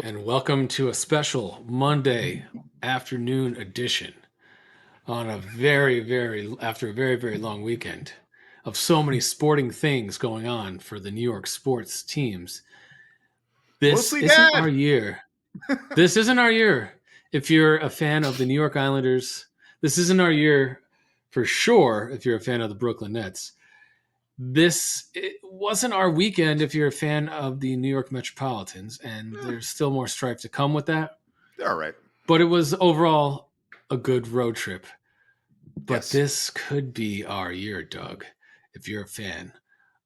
And welcome to a special Monday afternoon edition on after a very, very long weekend of so many sporting things going on for the New York sports teams. This Mostly isn't our dad. year. This isn't our year. If you're a fan of the New York Islanders, this isn't our year for sure if you're a fan of the Brooklyn Nets. It wasn't our weekend if you're a fan of the New York Metropolitans, and there's still more strife to come with that. They're all right. But it was overall a good road trip. But Yes. this could be our year, Doug, if you're a fan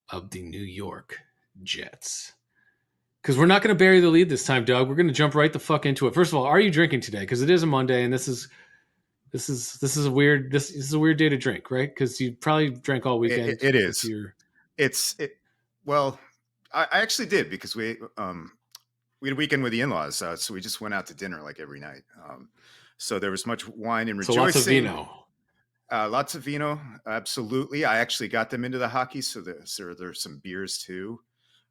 of the New York Jets. Because we're not going to bury the lead this time, Doug. We're going to jump right the fuck into it. First of all, are you drinking today? Because it is a Monday, and this is a weird this is a weird day to drink, right? Because you probably drank all weekend. It If is. you're Well, I actually did because we had a weekend with the in-laws, so we just went out to dinner like every night. So there was much wine and so lots of rejoicing. vino. Lots of vino, absolutely. I actually got them into the hockey, so there's some beers too.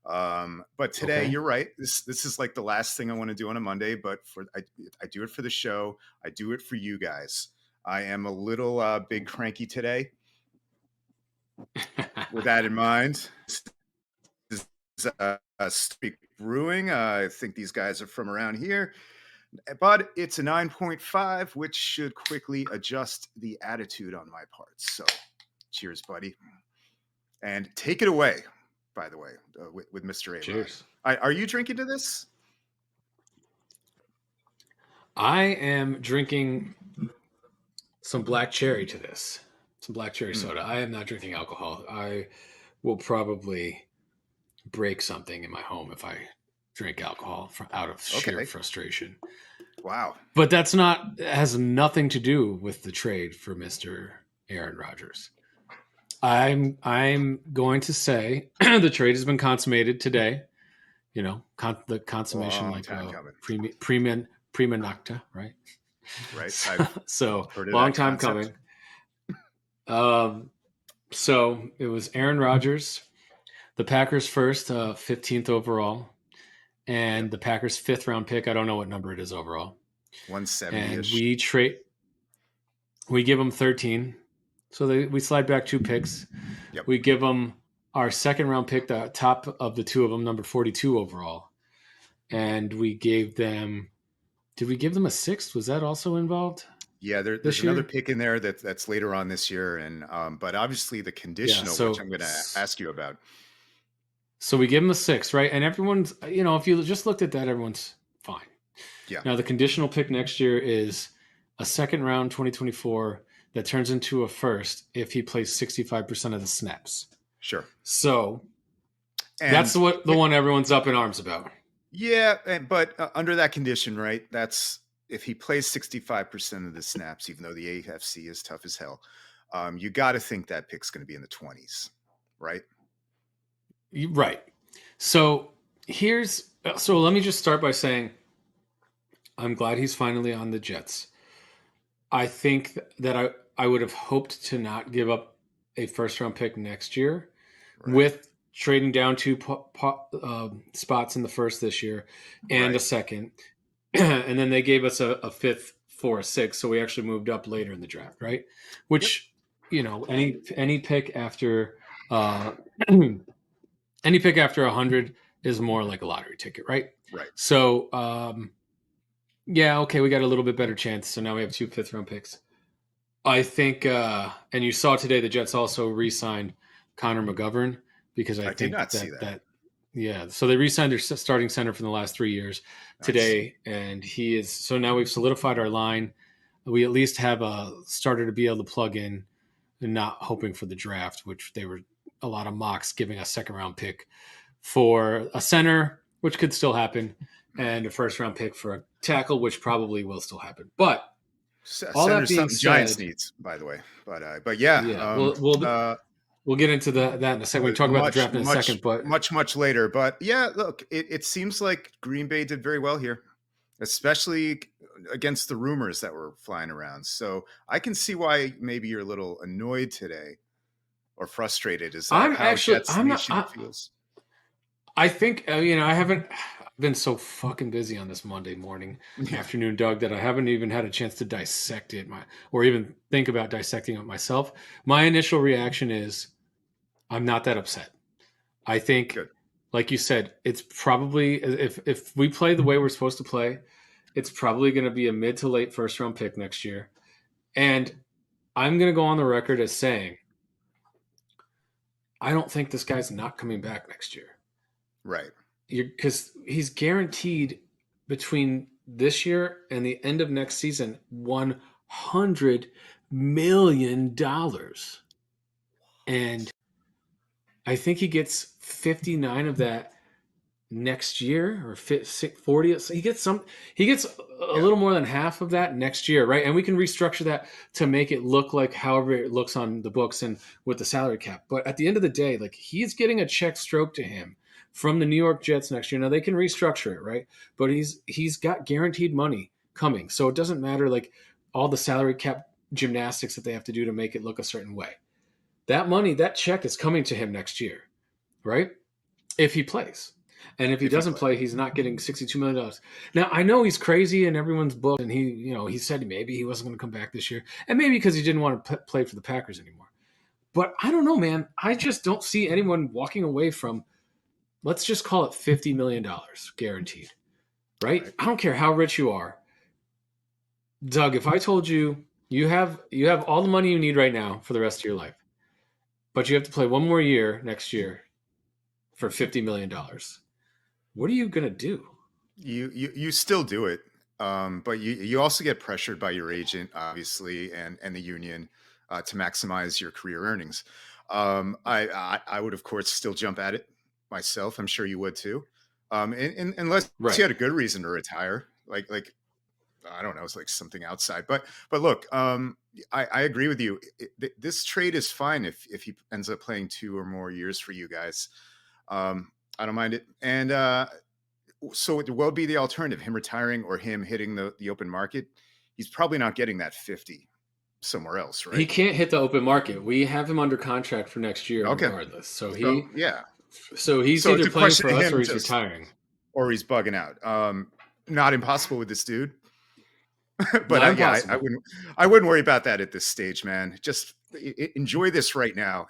But today, Okay. you're right. This is like the last thing I want to do on a Monday, but I do it for the show. I do it for you guys. I am a little big cranky today. With that in mind, this is Speak Brewing. I think these guys are from around here, but it's a 9.5, which should quickly adjust the attitude on my part. So, cheers, buddy, and take it away. By the way, with Mr. A. Cheers. Are you drinking to this? I am drinking some black cherry to this. Some black cherry soda. I am not drinking alcohol. I will probably break something in my home if I drink alcohol out of sheer Okay. frustration. Wow. But has nothing to do with the trade for Mr. Aaron Rodgers. I'm going to say the trade has been consummated today. You know, the consummation Long like time coming. prima nocta, right? Right. So Heard of long that time concept. coming. So it was Aaron Rodgers, the Packers first, 15th overall, and Yep. the Packers fifth round pick. I don't know what number it is overall. And 170-ish. we give them 13. So we slide back two picks. Yep. We give them our second round pick, the top of the two of them, number 42 overall. And we gave them, did we give them a sixth? Was that also involved? Yeah, there's another pick in there that's later on this year, and but obviously the conditional, which I'm going to ask you about. So we give them a six, right? And everyone's, if you just looked at that, everyone's fine. Yeah. Now the conditional pick next year is a second round 2024 that turns into a first if he plays 65% of the snaps. Sure. So that's the one everyone's up in arms about. Yeah, but under that condition, right? That's if he plays 65% of the snaps, even though the AFC is tough as hell. You got to think that pick's going to be in the 20s, right? Right. So let me just start by saying I'm glad he's finally on the Jets. I think that I would have hoped to not give up a first round pick next year with trading down two spots in the first this year and a second. And then they gave us a fifth for a sixth. So we actually moved up later in the draft, right? Which, any pick after any pick after 100 is more like a lottery ticket, right? Right. So, yeah, okay, we got a little bit better chance. So now we have two fifth round picks. I think, and you saw today the Jets also re-signed Connor McGovern because I think did not see that. Yeah, so they re-signed their starting center for the last 3 years today, and he is. So now we've solidified our line. We at least have a starter to be able to plug in, and not hoping for the draft, which they were a lot of mocks giving a second round pick for a center, which could still happen, and a first round pick for a tackle, which probably will still happen. But all that being said, Giants needs, by the way, but yeah, we'll get into that in a second. We can talk about the draft in a second, but much later. But yeah, look, it seems like Green Bay did very well here, especially against the rumors that were flying around. So I can see why maybe you're a little annoyed today or frustrated. Is that feels? I think I haven't. been so fucking busy on this Monday morning, Yeah, afternoon, Doug, that I haven't even had a chance to dissect it, or even think about dissecting it myself. My initial reaction is I'm not that upset. I think, good. like you said, it's probably if we play the way we're supposed to play, it's probably going to be a mid to late first round pick next year. And I'm going to go on the record as saying I don't think this guy's not coming back next year. Right. Because he's guaranteed between this year and the end of next season $100 million, and I think he gets 59 of that next year or 40. So he gets a Yeah. little more than half of that next year, right? And we can restructure that to make it look like however it looks on the books and with the salary cap. But at the end of the day, like, he's getting a check stroke to him from the New York Jets next year. Now they can restructure it, right? But he's got guaranteed money coming. So it doesn't matter, like, all the salary cap gymnastics that they have to do to make it look a certain way. That money, that check is coming to him next year, right? If he plays. And if he If he doesn't plays. play, he's not getting $62 million. Now, I know he's crazy in everyone's book, and he said maybe he wasn't going to come back this year, and maybe because he didn't want to play for the Packers anymore. But I don't know, man. I just don't see anyone walking away from, let's just call it $50 million guaranteed, right? Right. I don't care how rich you are, Doug. If I told you you have all the money you need right now for the rest of your life, but you have to play one more year next year for $50 million, what are you gonna do? You still do it, but you also get pressured by your agent, obviously, and the union to maximize your career earnings. I would, of course, still jump at it myself. I'm sure you would too, unless you Right. had a good reason to retire, like I don't know, it's like something outside. But look, I agree with you. This trade is fine if he ends up playing 2 or more years for you guys. I don't mind it, and so it will be the alternative, him retiring or him hitting the open market. He's probably not getting that 50 somewhere else, He right? can't hit the open market. We have him under contract for next year Okay. regardless. So So he yeah. so he's So it's either a playing question for of us or him he's just retiring. or he's bugging out. Not impossible with this dude. But Not yeah, I impossible. wouldn't worry about that at this stage, man. Just enjoy this right now.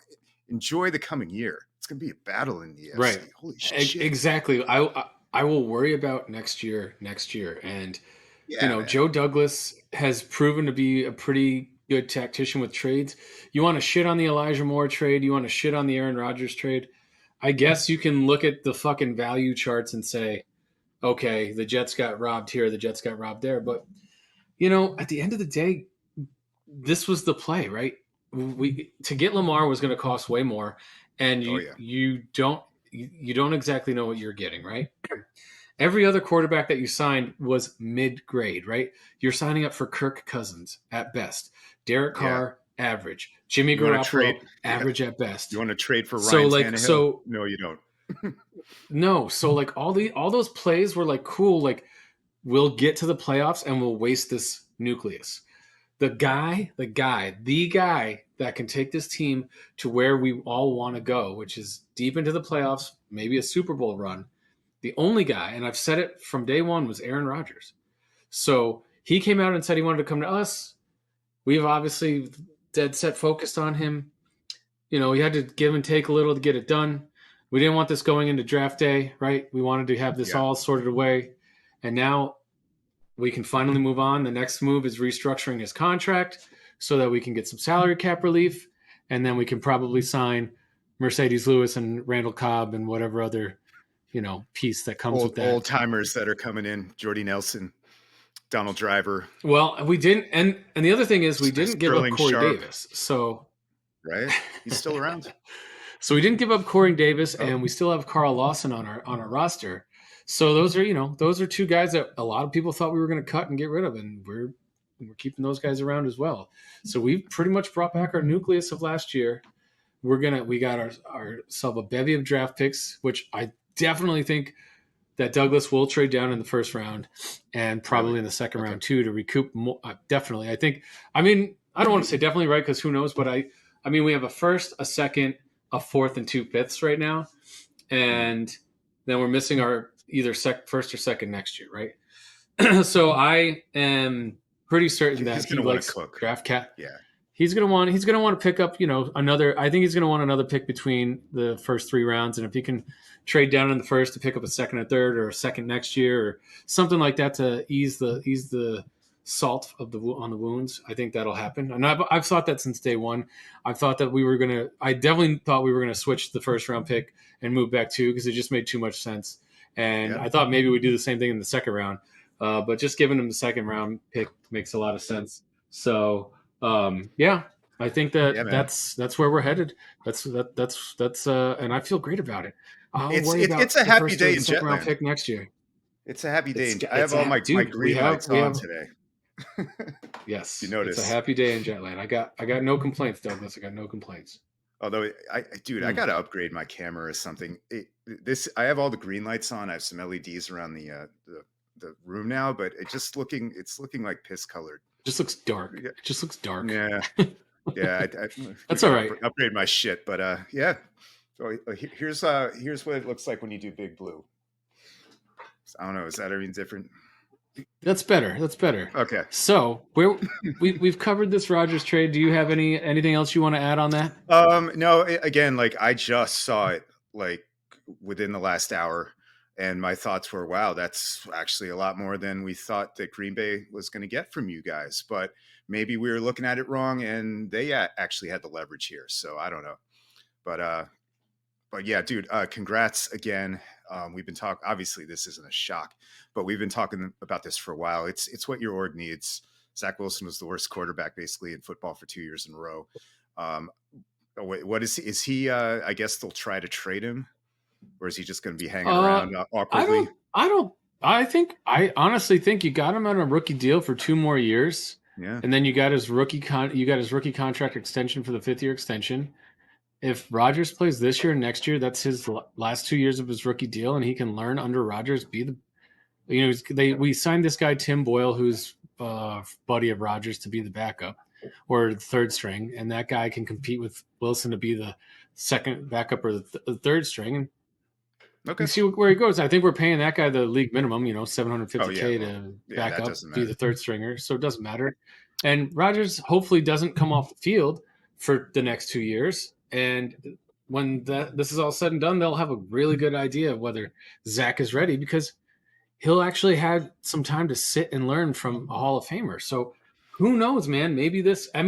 Enjoy the coming year. It's gonna be a battle in the Right. AFC. Holy shit. Exactly. I will worry about next year. And Yeah, man. Joe Douglas has proven to be a pretty good tactician with trades. You want to shit on the Elijah Moore trade, you want to shit on the Aaron Rodgers trade. I guess you can look at the fucking value charts and say, okay, the Jets got robbed here, the Jets got robbed there, but at the end of the day, this was the play, right? We to get Lamar was going to cost way more, and Oh you yeah. you don't you don't exactly know what you're getting, right? Every other quarterback that you signed was mid grade, right? You're signing up for Kirk Cousins at best, Derek Yeah. Carr average, Jimmy You want to trade? Garoppolo Yeah. average at You best. want to trade for So Ryan like Tannehill? so No, you don't. no, so like all those plays were like cool, like we'll get to the playoffs and we'll waste this nucleus. The guy that can take this team to where we all want to go, which is deep into the playoffs, maybe a Super Bowl run. The only guy, and I've said it from day one, was Aaron Rodgers. So he came out and said he wanted to come to us. We've obviously dead set focused on him. We had to give and take a little to get it done. We didn't want this going into draft day, right? We wanted to have this Yeah. all sorted away. And now we can finally move on. The next move is restructuring his contract so that we can get some salary cap relief, and then we can probably sign Mercedes Lewis and Randall Cobb and whatever other piece that comes with Old that. timers that are coming in: Jordy Nelson, Donald Driver, Well, we didn't, and the other thing is we didn't give up Sterling Corey Sharp. Davis, so Right? He's still around. so we didn't give up Corey Davis, Oh, and we still have Carl Lawson on our roster. So those are two guys that a lot of people thought we were going to cut and get rid of, and we're keeping those guys around as well. So we've pretty much brought back our nucleus of last year. We got ourselves a bevy of draft picks, which I definitely think that Douglas will trade down in the first round and really? probably in the second Okay. round too to recoup more. Definitely, I think. I mean, I don't want to say definitely right because who knows, but I mean, we have a first, a second, a fourth, and two fifths right now, Hmm. and then we're missing our either first or second next year, right? So I am pretty certain He's that going he to want to likes cook. draft cat. Yeah. He's gonna want to pick up, another. I think he's gonna want another pick between the first three rounds, and if he can trade down in the first to pick up a second or third or a second next year or something like that to ease the salt of the on the wounds, I think that'll happen. And I've thought that since day one. I've thought that I definitely thought we were gonna switch the first round pick and move back two because it just made too much sense. And Yeah. I thought maybe we'd do the same thing in the second round, but just giving him the second round pick makes a lot of sense. So yeah, I think Yeah, that man. that's where we're headed. That's and I feel great about it. I'll It's worry it's about it's a the happy first or day the in second round Jetland. pick next year. It's a happy day. I have It's all a my dude. We green have lights we on have today. If you yes, it's a notice. happy day in Jetland. I got no complaints, Douglas. I got no complaints. Although dude, I Mm. gotta upgrade my camera or something. I have all the green lights on. I have some LEDs around the room now, but it's looking like piss colored. Just looks dark. Yeah, It just looks dark. yeah, yeah. We That's all gotta right. upgrade my shit, but yeah. So here's what it looks like when you do Big Blue. So, I don't know. Is that any different? That's better. That's better. Okay. So we've covered this Rodgers trade. Do you have anything else you want to add on that? No, again, like I just saw it like within the last hour, and my thoughts were, wow, that's actually a lot more than we thought that Green Bay was going to get from you guys. But maybe we were looking at it wrong, and they actually had the leverage here. So I don't know, but yeah, dude, congrats again. We've been talking. Obviously, this isn't a shock, but we've been talking about this for a while. It's what your org needs. Zach Wilson was the worst quarterback basically in football for 2 years in a row. Um, what is he? Is he? I guess they'll try to trade him, or is he just going to be hanging Uh, around I awkwardly? don't. I don't. I honestly think you got him on a rookie deal for 2 more years, Yeah. and then you got his rookie contract extension for the fifth year extension. If Rodgers plays this year and next year, that's his last 2 years of his rookie deal, and he can learn under Rodgers. We signed this guy Tim Boyle, who's buddy of Rodgers, to be the backup or third string, and that guy can compete with Wilson to be the second backup or the third string. And you Okay. see where he goes. I think we're paying that guy the league minimum, Oh yeah. 750K Well, to yeah, back that up, doesn't be matter. the third stringer. So it doesn't matter. And Rodgers hopefully doesn't come off the field for the next 2 years. And when this is all said and done, they'll have a really good idea of whether Zach is ready because he'll actually have some time to sit and learn from a Hall of Famer. So who knows, man? Maybe this is, I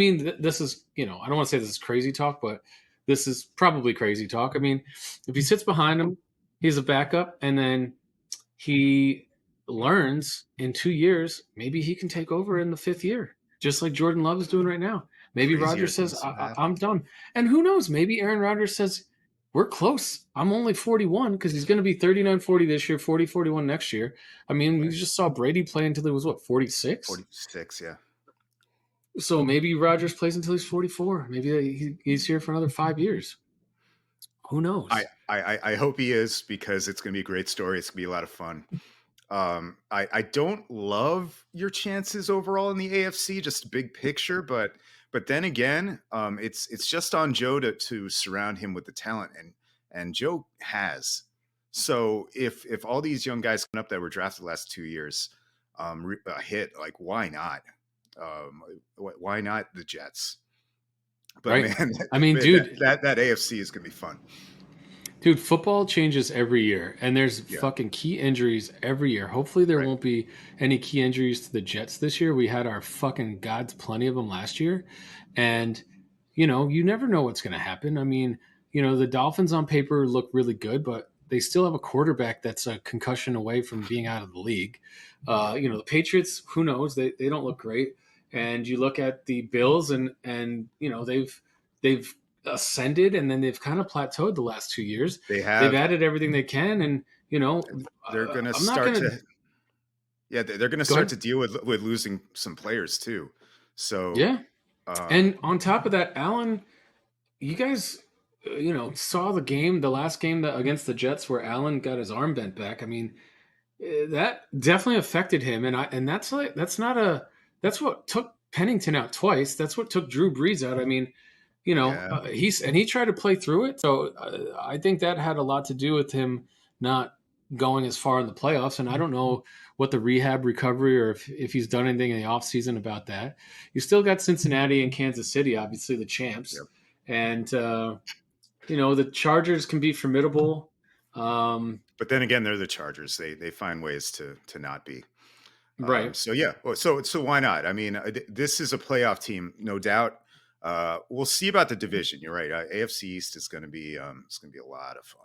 don't want to say this is crazy talk, but this is probably crazy talk. I mean, if he sits behind him, he's a backup, and then he learns in 2 years, maybe he can take over in the fifth year, just like Jordan Love is doing right now. Maybe Crazier Rodgers says, things have I'm happened. done. And who knows? Maybe Aaron Rodgers says, we're close. I'm only 41 because he's going to be 39, 40 this year, 40, 41 next year. I mean, we Right. just saw Brady play until he was, what, 46? 46. Yeah. So maybe Rodgers plays until he's 44. Maybe he's here for another 5 years. Who I, knows? I hope he is because it's going to be a great story. It's going to be a lot of fun. I don't love your chances overall in the AFC, just big picture, but then again, it's just on Joe to surround him with the talent, and Joe has. So if all these young guys coming up that were drafted the last 2 years hit, like why not? Um, why not the Jets? But Right? man, I mean, man, dude, that AFC is gonna be fun. Dude, football changes every year, and there's Yeah, fucking key injuries every year. Hopefully, there right. won't be any key injuries to the Jets this year. We had our fucking gods plenty of them last year, and you never know what's going to happen. I mean, the Dolphins on paper look really good, but they still have a quarterback that's a concussion away from being out of the league. The Patriots, who knows? They don't look great, and you look at the Bills, and they've ascended and then they've kind of plateaued the last 2 years. They They've have. added everything they can, and They're gonna I'm not start gonna to. Yeah, they're gonna go start ahead. to deal with losing some players too. So, Yeah, um, and on top of that, Allen, you guys, saw the last game against the Jets where Allen got his arm bent back. I mean, that definitely affected him, and that's what took Pennington out twice. That's what took Drew Brees out. I mean, yeah, he tried to play through it. So I think that had a lot to do with him not. going as far in the playoffs, and I don't know what the rehab recovery or if he's done anything in the offseason about that. You still got Cincinnati and Kansas City, obviously the Yep. champs, and the Chargers can be formidable. Um, But then again, they're the Chargers. They find ways to not be. right. So yeah, well, so why not? I mean, this is a playoff team, no doubt. We'll see about the division. You're right. AFC East is going to be it's going to be a lot of fun.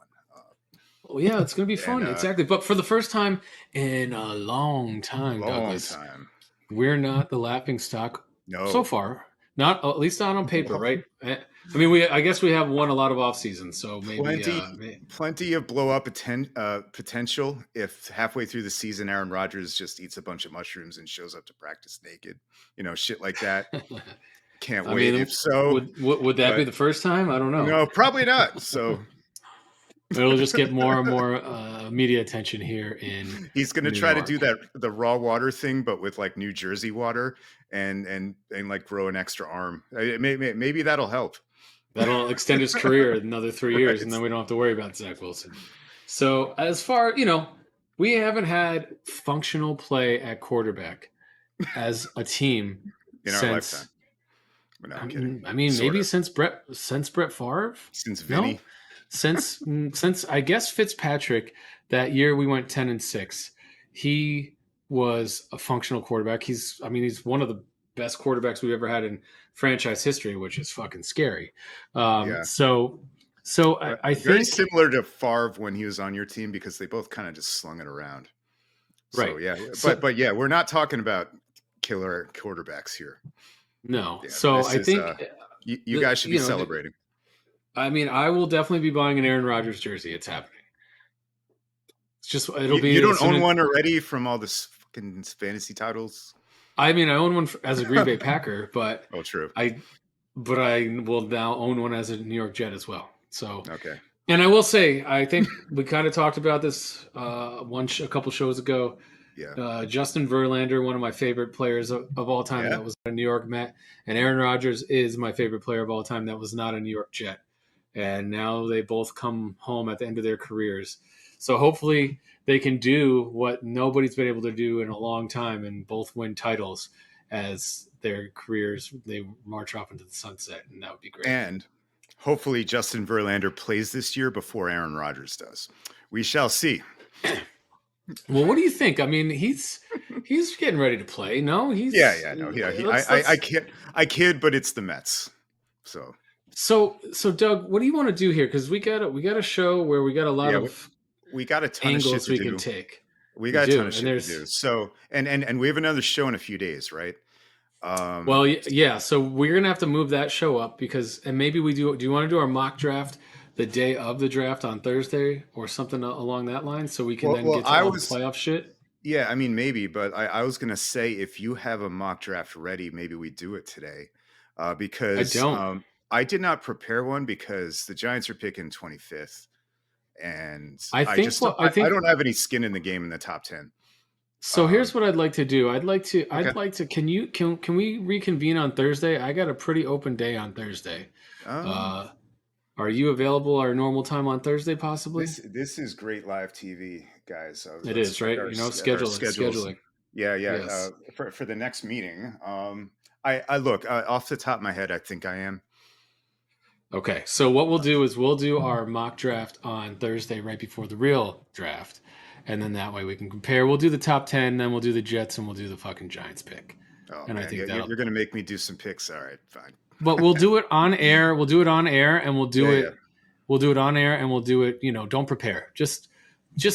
Well, yeah, it's going to be And fun. Exactly. But for the first time in a long time, long Douglas, time. we're not the laughing stock so No, far. Not at least not on paper, no, right? I mean, I guess we have won a lot of off seasons, so maybe plenty, plenty of blow up potential. If halfway through the season, Aaron Rodgers just eats a bunch of mushrooms and shows up to practice naked, shit like that. Can't I wait. mean, If so, would that be but the first time? I don't know. no, probably not. So It'll just get more and more media attention here in he's going to New try to York. do the raw water thing, but with like New Jersey water, and like grow an extra arm. Maybe that'll help. That'll extend his career another 3 years, and Right. then we don't have to worry about Zach Wilson. So, as far we haven't had functional play at quarterback as a team In our lifetime. since. But no, I I'm kidding. mean, I mean, Sort maybe of. since Brett Favre. Since No, Vinny. since I guess Fitzpatrick. That year we went 10-6. He was a functional quarterback. He's one of the best quarterbacks we've ever had in franchise history, which is fucking scary. Um, Yeah. so, so I Very think similar to Favre when he was on your team because they both kind of just slung it around. So right. yeah, So but yeah, we're not talking about killer quarterbacks here. no. Yeah, So this I is think you the guys should be celebrating. I mean, I will definitely be buying an Aaron Rodgers jersey. It's happening. It's just it'll You be don't as soon own as one already from all this fucking fantasy titles? I mean, I own one as a Green Bay Packer, but Oh, true. I but I will now own one as a New York Jet as well. So, Okay. and I will say, I think we kind of talked about this a couple shows ago. Yeah. Justin Verlander, one of my favorite players of all time, Yeah. that was a New York Met, and Aaron Rodgers is my favorite player of all time that was not a New York Jet. And now they both come home at the end of their careers. So hopefully they can do what nobody's been able to do in a long time and both win titles as their careers they march off into the sunset, and that would be great. And hopefully Justin Verlander plays this year before Aaron Rodgers does. We shall see. Well, what do you think? I mean, he's getting ready to play. No, Yeah, he's yeah, no, yeah. let's I kid, but it's the Mets. So so Doug, what do you want to do here? Because we got a show where we got a lot yeah, of we got a ton of shit angles to we can do. take. We We got a ton do, of and shit to there's do. So and we have another show in a few days, right? well, Um yeah. So we're gonna have to move that show up because, and maybe we do. Do you want to do our mock draft the day of the draft on Thursday or something along that line, so we can then well get to I all the was playoff shit? yeah, I mean maybe, but I was gonna say if you have a mock draft ready, maybe we do it today. I Because don't. I did not prepare one because the Giants are picking 25th. And I I think just what I I think. don't have any skin in the game in the top 10. So here's Um, what I'd like to do. I'd like to. okay. I'd like to. Can we reconvene on Thursday? I got a pretty open day on Thursday. Um, Uh, are you available our normal time on Thursday? Possibly. this is great live TV, guys. So It let's is check right. our schedules. Scheduling. Yeah, yeah. Yes. For the next meeting, I look off the top of my head. I think I am. Okay. So what we'll do is we'll do our mock draft on Thursday, right before the real draft, and then that way we can compare. We'll do the top 10, then we'll do the Jets, and we'll do the fucking Giants pick. Oh And I man, yeah, think that'll. you're gonna make me do some picks. All right, fine. But we'll do it on air. We'll do it on air, and we'll do Yeah, yeah. it. We'll do it on air, and we'll do it. Don't prepare. Just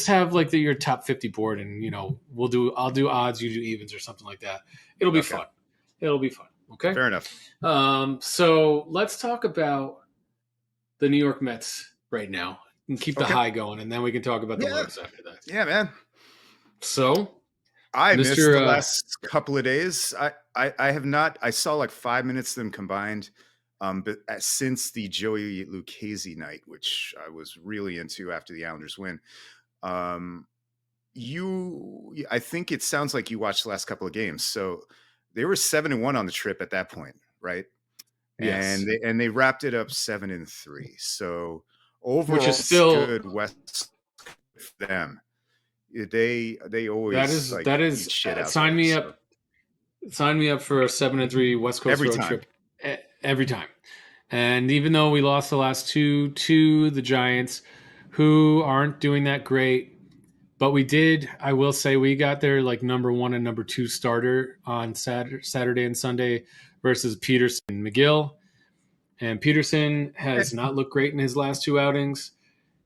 have like your top 50 board, and we'll do. I'll do odds, you do evens, or something like that. It'll be Okay, fun. It'll be fun. Okay. fair enough. So let's talk about the New York Mets right now and keep the Okay. high going, and then we can talk about the Yeah, lows after that. yeah, man. So, I missed Mister, the last couple of days. I have not. I saw like 5 minutes of them combined. But since the Joey Lucchese night, which I was really into after the Islanders win, um, I think it sounds like you watched the last couple of games. So they were 7-1 on the trip at that point, right? yes, And they wrapped it up 7-3. So which is overall, still good West for them. They always like that eat is shit out sign there. me So up. Sign me up for a 7-3 West Coast every road time, trip every time. And even though we lost the last two to the Giants, who aren't doing that great, but we did. I will say we got their like number one and number two starter on Saturday and Sunday versus Peterson and McGill. And Peterson Eh, has not looked great in his last two outings,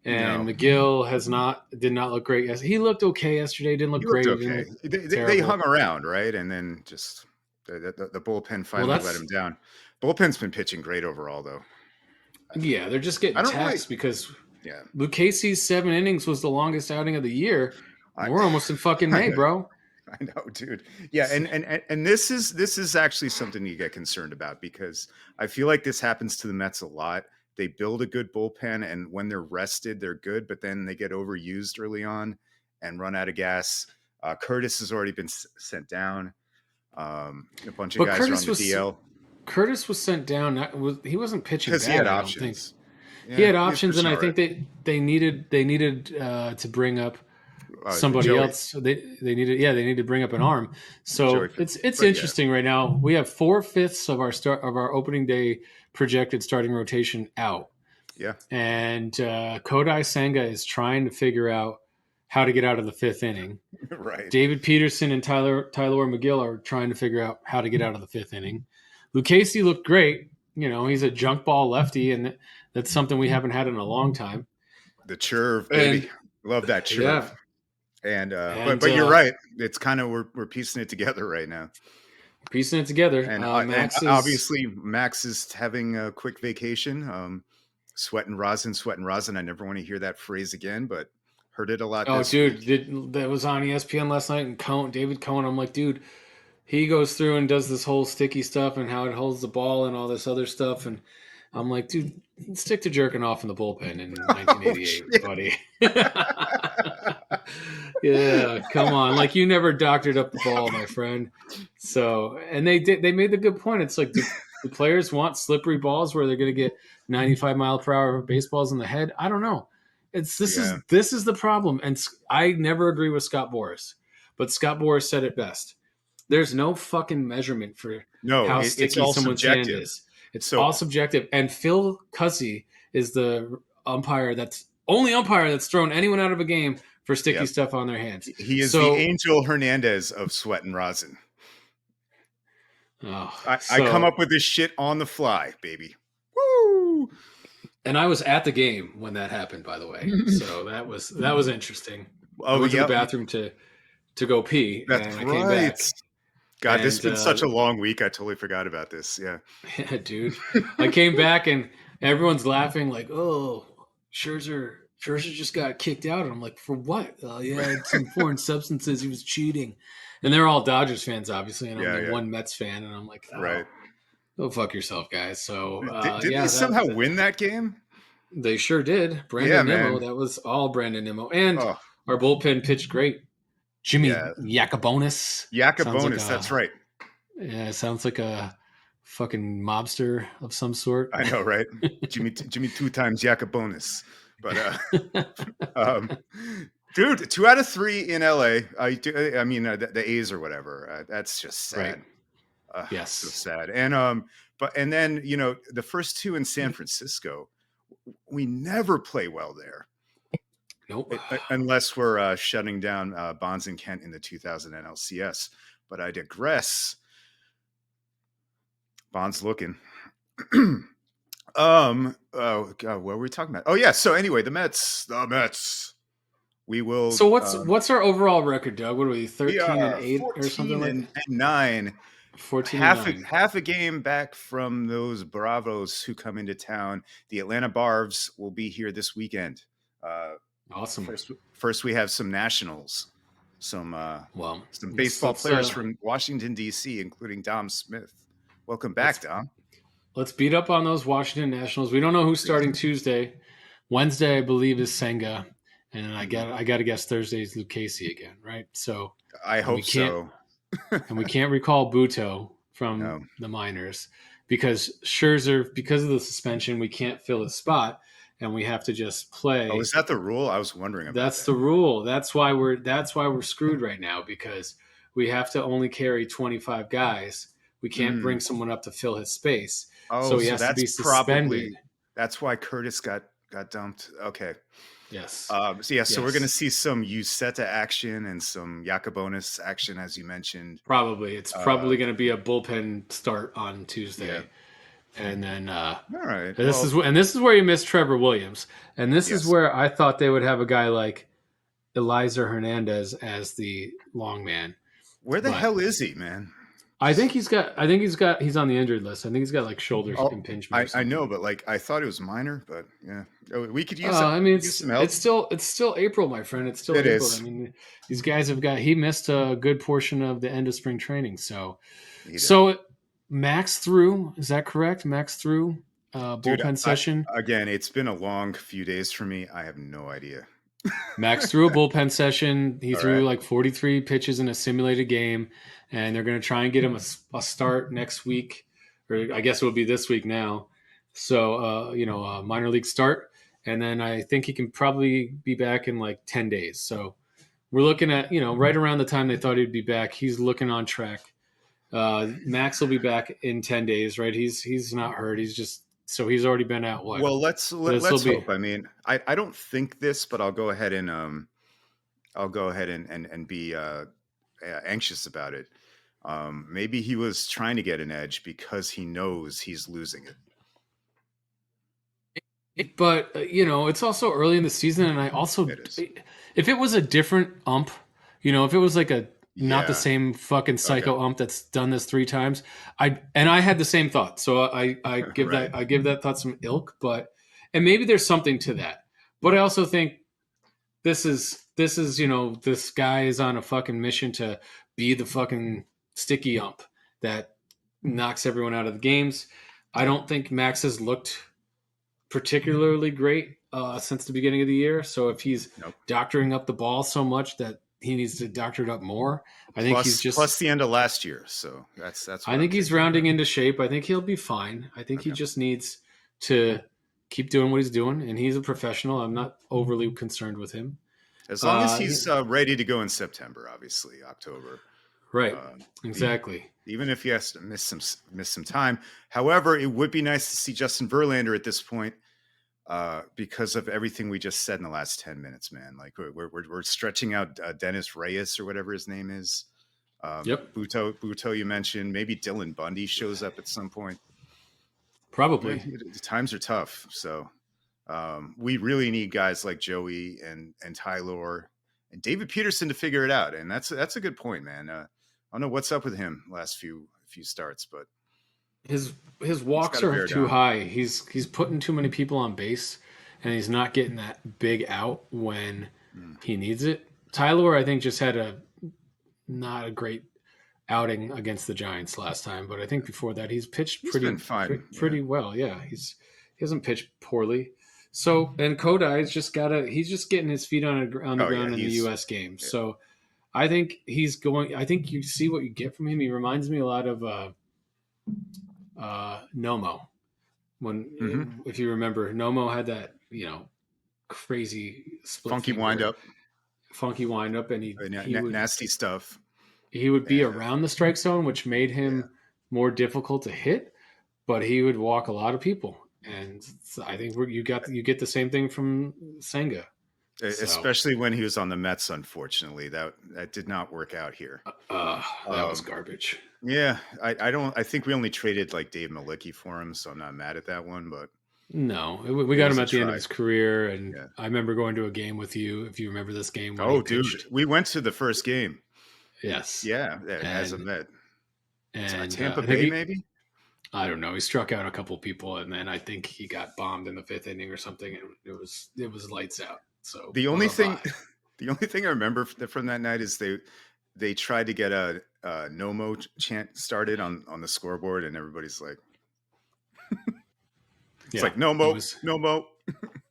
and no, McGill has not did not look great. He looked okay yesterday. Didn't look he looked great. He didn't okay. look They hung terrible. around, right, and then just the bullpen Well, finally let that's him down. Bullpen's been pitching great overall, though. yeah. They're just getting I don't really, taxed because yeah. Lucchese's 7 innings was the longest outing of the year, I, and we're almost in fucking I May, know, bro. I know, dude. Yeah, and this is actually something you get concerned about because I feel like this happens to the Mets a lot. They build a good bullpen, and when they're rested, they're good, but then they get overused early on and run out of gas. Curtis has already been sent down. A bunch of But guys are on the DL Curtis was sent down. He wasn't pitching because he bad. had I don't think options. he Yeah, had he was options, and pitching I all right. think they needed to bring up somebody Joey, else. They need to bring up an arm. Joey So Phillips, it's but yeah, interesting right now. We have 4/5 of our opening day projected starting rotation out, yeah, and Kodai Senga is trying to figure out how to get out of the fifth inning. right. David Peterson and Tyler McGill are trying to figure out how to get out of the fifth inning. Lucchese looked great. You know, he's a junk ball lefty, and that's something we haven't had in a long time. The churve, baby, And love that churve. yeah, And and but you're right. It's kind of we're piecing it together right now. piecing it together. And Max is obviously Max is having a quick vacation. Sweat and rosin, sweat and rosin. I never want to hear that phrase again, but heard it a lot oh, this week. dude, that was on ESPN last night, and David Cohen. I'm like, dude, he goes through and does this whole sticky stuff and how it holds the ball and all this other stuff, and I'm like, dude, stick to jerking off in the bullpen in Oh 1988, shit! buddy. Yeah, come on. Like you never doctored up the ball, my friend. So, and they made the good point. It's like, do players want slippery balls where they're going to get 95-mile-per-hour baseballs in the head? I don't know. It's Yeah, this is the problem, and I never agree with Scott Boras, but Scott Boras said it best. There's no fucking measurement for no, how it's sticky all someone's hand subjective. is. It's So all subjective. And Phil Cuzzy is the only umpire that's thrown anyone out of a game for sticky yeah, stuff on their hands. he is the So, Angel Hernandez of sweat and rosin. oh, I come so, up with this shit on the fly, baby. Woo! and I was at the game when that happened, by the way. So that was interesting. I Oh, went to the yep, bathroom to go pee, that's and I came right. back, God, this has and been such a long week. I totally forgot about this. Yeah. yeah, dude, I came back and everyone's laughing like, "Oh, Scherzer just got kicked out." And I'm like, "For what?" Oh, yeah, had some foreign substances. He was cheating, and they're all Dodgers fans, obviously, and I'm Yeah, the yeah. one Mets fan, and I'm like, "Oh, Right. go fuck yourself, guys." So, Did they yeah, somehow win that game? they sure did. Yeah, Brandon Nimmo, man. that was all Brandon Nimmo, and Oh, our bullpen pitched great. Jimmy yeah. Yacobonis Yaka sounds like bonus. That's a right. yeah, sounds like a fucking mobster of some sort. I know, right? Jimmy two times Yaka bonus. But um, dude, 2 out of 3 in LA. I mean, the A's or whatever. That's just Right. sad. So Yes. sad. And and then the first 2 in San Francisco. We never play well there. Nope. Unless we're shutting down Bonds and Kent in the 2000 NLCS. But I digress. Bonds looking. Oh God, what were we talking about? Oh yeah. So anyway, the Mets. We will. So what's our overall record, Doug? What are we, We 13 and are 8 or something 14 like and that? 9. 14 and 9. Half a game back from those Bravos who come into town. The Atlanta Barbs will be here this weekend. Uh, Awesome. first we have some Nationals, some Well, baseball players from Washington D.C., including Dom Smith. Welcome back, let's Dom. let's beat up on those Washington Nationals. We don't know who's Please. starting Tuesday. Wednesday, I believe, is Senga, and Mhm. I got to guess Thursday is Lucchese again, right? So, I and we hope can't so. and we can't recall Buto from No. the minors because Scherzer, because of the suspension, we can't fill his spot. and we have to just Oh, play. is that the rule? I was wondering about That's that. the rule. That's why we're screwed right now because we have to only carry 25 guys. We can't bring Mm. someone up to fill his space, Oh, so he so has to that's be suspended. probably that's why Curtis got dumped. Okay. Yes, So yeah, so we're gonna yes, see some Useta action and some Yakobonis action, as you mentioned. probably. It's Uh, probably going to be a bullpen start on yeah. Tuesday, and then All right. this is Well, and this is where you miss Trevor Williams, and this is yes. where I thought they would have a guy like Eliza Hernandez as the long man, Where the but hell is he, man? he's on the injured list. I think he's got like shoulder Oh, impingement or I know, something. but like I thought it was minor, but yeah. Oh, we could I mean, use it's some help. it's still it's still April, my friend. It's still It April. I is. mean, these guys have got. He missed a good portion of the end of spring training. So, He did. so Max threw. Is that correct? Max threw Dude, bullpen I session. again, it's been a long few days for me. I have no idea. Max threw a bullpen session. He All threw right. like 43 pitches in a simulated game, and they're going to try and get him a start next week, or I guess it will be this week now. So, a minor league start, and then I think he can probably be back in like 10 days. So we're looking at, right around the time they thought he'd be back. He's looking on track. Max will be back in 10 days, right? He's not hurt. He's already been out. What? Well, This will let's be hope. I mean, I don't think this, but I'll go ahead and be anxious about it. Maybe he was trying to get an edge because he knows he's losing it. But it's also early in the season, and I also, It is. if it was a different ump, if it was like a not the Yeah. same fucking Okay. psycho ump that's done this 3 times, I had the same thought, so I give Right. that thought some ilk, but and maybe there's something to that, but I also think this is this guy is on a fucking mission to be the fucking sticky ump that knocks everyone out of the games. I don't think Max has looked particularly great since the beginning of the year. So if he's Nope. doctoring up the ball so much that he needs to doctor it up more, I think he's Plus just. the end of last year. So that's I what I'm think he's thinking rounding about. into shape. I think he'll be fine. I think he Okay. just needs to keep doing what he's doing, and he's a professional. I'm not overly concerned with him. As long as Uh, he's ready to go in September, obviously October. right, Uh, exactly. even if he has to miss some time. However, it would be nice to see Justin Verlander at this point because of everything we just said in the last 10 minutes, man. Like we're stretching out Dennis Reyes or whatever his name is. Yep, Buto, you mentioned. Maybe Dylan Bundy shows up at some point. probably. The times are tough, so we really need guys like Joey and Tyler and David Peterson to figure it out. And that's a good point, man. I don't know what's up with him last few starts, but his his he's got walks to are bear too down. high. He's putting too many people on base, and he's not getting that big out when Mm. he needs it. Tyler, I think, just had a not a great outing against the Giants last time, but I think before that he's pitched He's been pretty fine. Yeah. pretty well. Yeah, he hasn't pitched poorly. So and Kodai's just gotta he's just getting his feet on the Oh yeah, ground in the he's U.S. game. yeah. So I think he's going. I think you see what you get from him. He reminds me a lot of Nomo. Mm-hmm. If you remember, Nomo had that crazy split Funky wind finger, up, funky windup, and he would nasty stuff, be and around the strike zone, which made yeah. him more difficult to hit. But he would walk a lot of people, and I think you get the same thing from Senga. So Especially when he was on the Mets. Unfortunately, that did not work out here. that was Um, garbage. yeah, I don't. I think we only traded like Dave Malicki for him, so I'm not mad at that one. But No, we it got was him a at the end of try. his career, and Yeah. I remember going to a game with you. If you remember this game when he Oh, dude, pitched, we went to the first game. yes, Yeah, as a and Met. Tampa I think Bay, maybe. I don't know. He struck out a couple people, and then I think he got bombed in the fifth inning or something. And it was lights out. So The only bye thing, bye. the only thing I remember from that night is they tried to get a no-mo chant started on the scoreboard, and everybody's like, it's Yeah, like no it mo, was. no mo.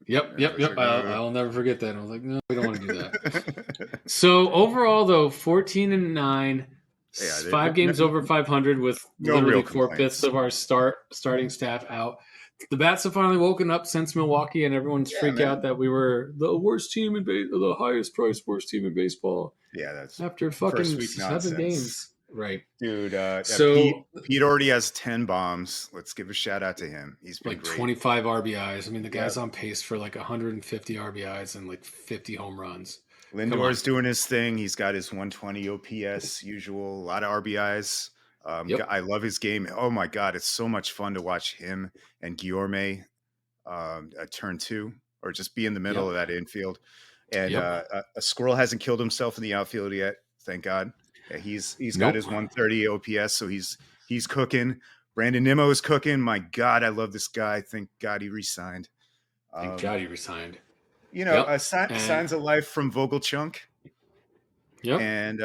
Yep, And I yep, was yep. like, I'll never forget that. I was like, no, we don't want to do that. So overall, though, 14-9, yeah, 5 games over 500 with no literally real 4/5 complaints. of our starting staff out. The bats have finally woken up since Milwaukee, and everyone's Yeah, freak out man. that we were the worst team in the highest priced worst team in baseball Yeah, that's after first fucking week 7 games. nonsense. Right. Dude, So Pete already has 10 bombs. Let's give a shout out to him. He's been like great. 25 RBIs. I mean, the guy's Yep. on pace for like 150 RBIs and like 50 home runs. Come on. Lindor's doing his thing. He's got his 120 OPS usual, a lot of RBIs. Yep. I love his game. Oh my God, it's so much fun to watch him and Guillorme at turn two, or just be in the middle of Yep. that infield. And Yep. a squirrel hasn't killed himself in the outfield yet, thank God. Yeah, he's got Nope. his 130 OPS, so he's cooking. Brandon Nimmo is cooking. My God, I love this guy. Thank God he resigned. Thank Um, God he resigned. a Yep. And signs of life from Vogelchunk. yep. And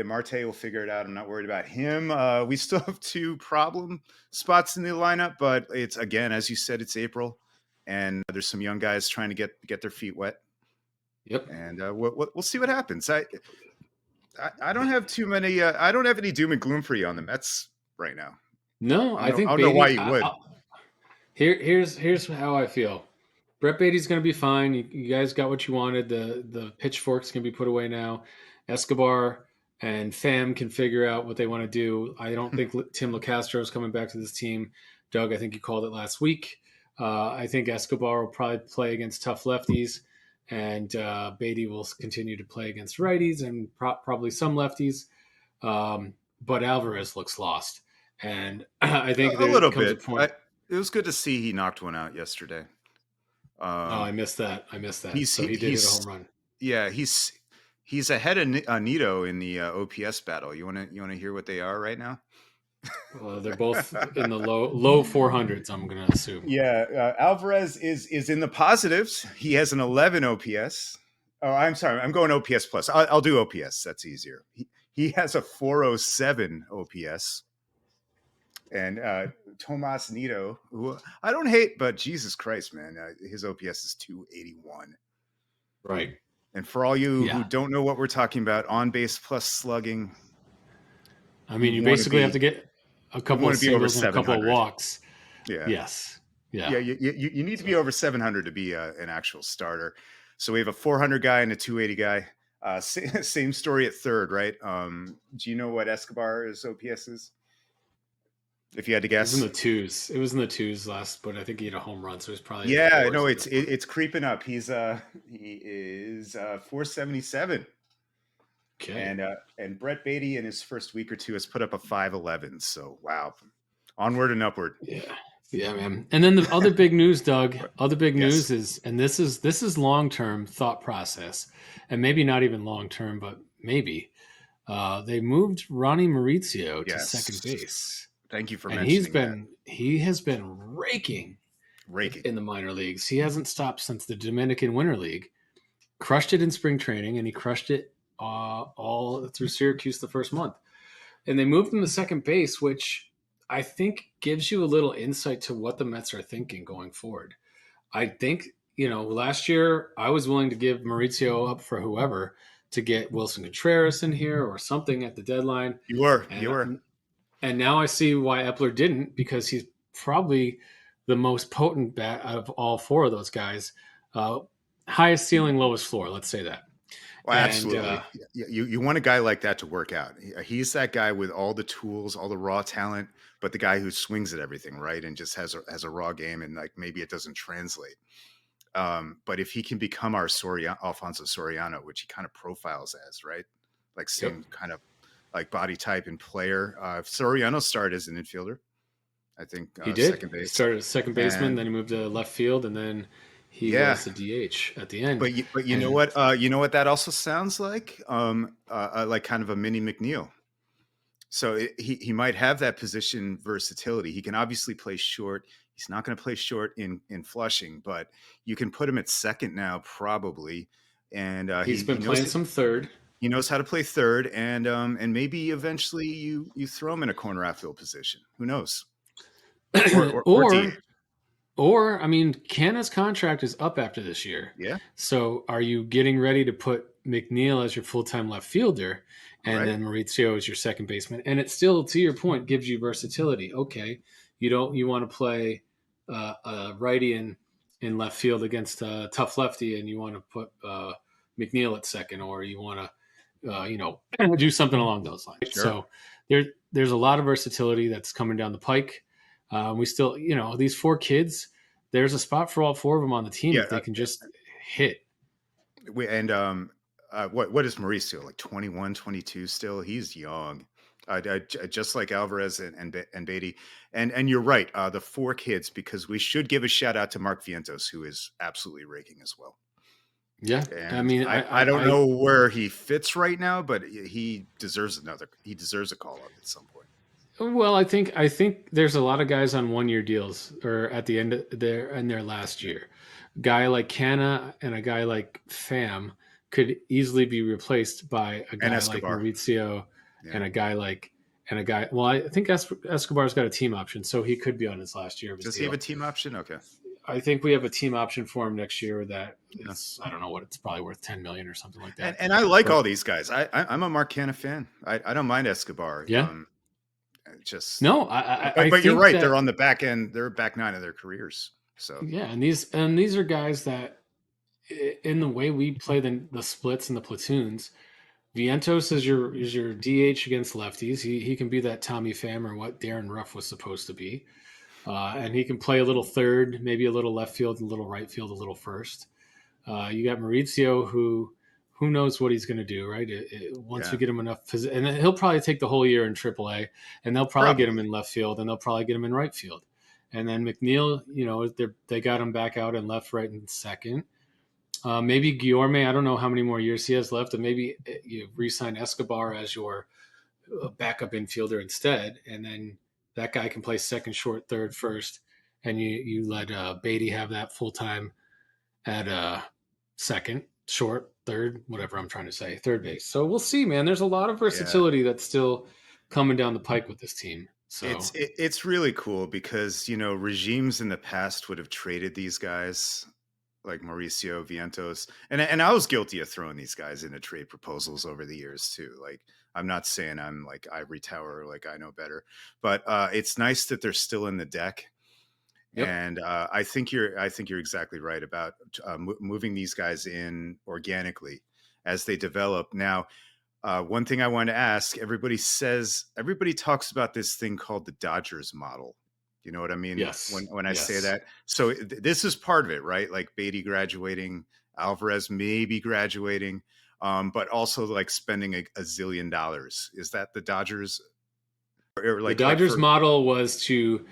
Marte will figure it out. I'm not worried about him. We still have two problem spots in the lineup, but it's, again, as you said, it's April, and there's some young guys trying to get their feet wet, Yep. and we'll see what happens. I don't have too many. I don't have any doom and gloom for you on the Mets right now. No, I I think don't know why Beatty. you would. Here's how I feel. Brett Beatty's going to be fine. You guys got what you wanted. The pitchforks can be put away now. Escobar and Pham can figure out what they want to do. I don't think Tim LeCastro is coming back to this team. Doug, I think you called it last week. I think Escobar will probably play against tough lefties, and Beatty will continue to play against righties and probably some lefties. But Alvarez looks lost, and I think A there little comes a bit. point. It was good to see he knocked one out yesterday. Oh, I Um, missed that. I missed that. he's So he, he did hit a he's home run. Yeah, he's ahead of Nito in the OPS battle. You wanna hear what they are right now? They're both in the low 400s. I'm gonna assume. Yeah, Alvarez is in the positives. He has an 11 OPS. Oh, I'm sorry. I'm going OPS plus. I'll do OPS. That's easier. He has a 407 OPS, and Tomas Nito, who I don't hate, but Jesus Christ, man, his OPS is 281. Right. And for all you Yeah. who don't know what we're talking about, on base plus slugging, I you mean, you want to basically have be to get a you couple want of to be over singles and a couple of 700. walks. Yeah. Yes. Yeah. Yeah, you need to So be over 700 to be an actual starter. So we have a 400 guy and a 280 guy. Same story at third, right? Do you know what Escobar's OPS is? If you had to it was in guess. the twos. It was in the twos last, but I think he hit a home run, so he's probably in the Yeah, fours no, at it's this it, point. it's creeping up. He is 477, Okay. and Brett Beatty in his first week or two has put up a 511. So wow, onward and upward. Yeah. Yeah, man. And then the other big news, Doug, other big Yes, news is, and this is long term thought process, and maybe not even long term, but maybe they moved Ronnie Maurizio to second yes. base, Thank you for and mentioning that. he has been raking Raking. in the minor leagues. He hasn't stopped since the Dominican Winter League. Crushed it in spring training, and he crushed it all through Syracuse the first month. And they moved him to second base, which I think gives you a little insight to what the Mets are thinking going forward. I think, last year I was willing to give Maurizio up for whoever to get Wilson Contreras in here or something at the deadline. You were. And and now I see why Epler didn't, because he's probably the most potent bat out of all four of those guys. Uh, Highest ceiling, lowest floor. Let's say that. Well, And absolutely. You want a guy like that to work out. He's that guy with all the tools, all the raw talent, but the guy who swings at everything, right? And just has a raw game, and like maybe it doesn't translate. But if he can become our Alfonso Soriano, which he kind of profiles as, right? Like yep, same kind of like body type and player. Soriano started as an infielder, I think, he did. second He base, started as second baseman, and then he moved to left field, and then he yeah. was the DH at the end. But you know And what? You know what that also sounds like? Like kind of a mini McNeil. So he might have that position versatility. He can obviously play short. He's not going to play short in Flushing, but you can put him at second now probably, and he's been playing some third. he knows how to play third, and maybe eventually you throw him in a corner outfield position. Who knows? Or or DH. Or, I mean, Canna's contract is up after this year. Yeah, So are you getting ready to put McNeil as your full time left fielder and right. then Maurizio as your second baseman? And it still, to your point, gives you versatility. Okay, you want to play. a righty in left field against a tough lefty, and you want to put McNeil at second, or you want to do something along those lines. Sure. So there's a lot of versatility that's coming down the pike. We still, these four kids. There's a spot for all four of them on the team Yeah. if they can just hit. And what is Mauricio, like 21, 22 still? He's young. Just like Alvarez and Beatty. And you're right, the four kids, because we should give a shout out to Mark Vientos, who is absolutely raking as well. Yeah, I And mean, I don't know where he fits right now, but he deserves a call up at some point. well, I think there's a lot of guys on 1 year deals or at the end of their last year. Guy like Canna and a guy like Pham could easily be replaced by a And guy like Escobar. Maurizio Yeah. and a guy like and a guy. Well, I think Escobar's got a team option, so he could be on his last year of his Does he have a deal. team option? Okay. I think we have a team option for him next year that Yeah. is, I don't know what, it's probably worth 10 million or something like that. And I like But all these guys. I'm a Mark Canna fan. I don't mind Escobar. yeah, Just no, I but you're think right. They're that on the back end. They're back nine of their careers. So yeah, and these are guys that in the way we play the splits and the platoons, Vientos is your DH against lefties. He can be that Tommy Pham or what Darren Ruff was supposed to be, and he can play a little third, maybe a little left field, a little right field, a little first. You got Maurizio, who knows what he's going to do, right? Once we yeah, get him enough, and he'll probably take the whole year in AAA, and they'll probably get him probably. in left field, and they'll probably get him in right field, and then McNeil, they got him back out in left, right, and second. Maybe Guillorme, I don't know how many more years he has left, and maybe you re-sign Escobar as your backup infielder instead, and then that guy can play second, short, third, first, and you let Beatty have that full time at second, short, third, whatever I'm trying to say, third base. So we'll see, man. There's a lot of Yeah, versatility that's still coming down the pike with this team. So it's really cool because regimes in the past would have traded these guys like Mauricio Vientos, and I was guilty of throwing these guys into trade proposals over the years too. Like I'm not saying I'm like ivory tower, like I know better, but it's nice that they're still in the deck. yep, And I think you're exactly right about moving these guys in organically as they develop. Now, one thing I want to ask: everybody talks about this thing called the Dodgers model. You know what I mean yes, when I say yes. that? So this is part of it, right? Like Beatty graduating, Alvarez maybe graduating, but also like spending a zillion dollars. Is that the Dodgers? Or The like Dodgers for model was to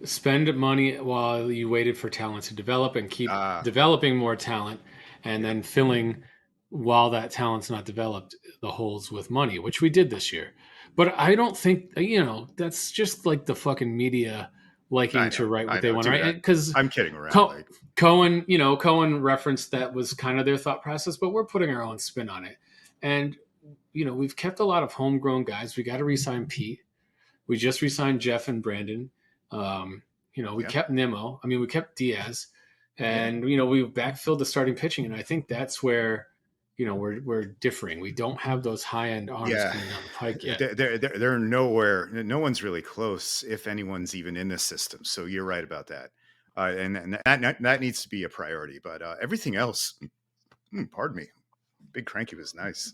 spend money while you waited for talent to develop and keep uh developing more talent and yeah, then filling while that talent's not developed the holes with money, which we did this year. But I don't think, that's just like the fucking media liking to write I what they know, want to dude. write. Because I'm kidding around. Like, Cohen referenced that was kind of their thought process, but we're putting our own spin on it. And, we've kept a lot of homegrown guys. We got to resign Pete. We just re-signed Jeff and Brandon. We yeah, kept Nimmo. I mean, we kept Diaz, yeah, and we backfilled the starting pitching, and I think that's where we're differing. We don't have those high end arms yeah. coming down the pike yet. They're nowhere. No one's really close, if anyone's even in the system. So you're right about that, and that needs to be a priority. But everything else, pardon me, Big Cranky was nice.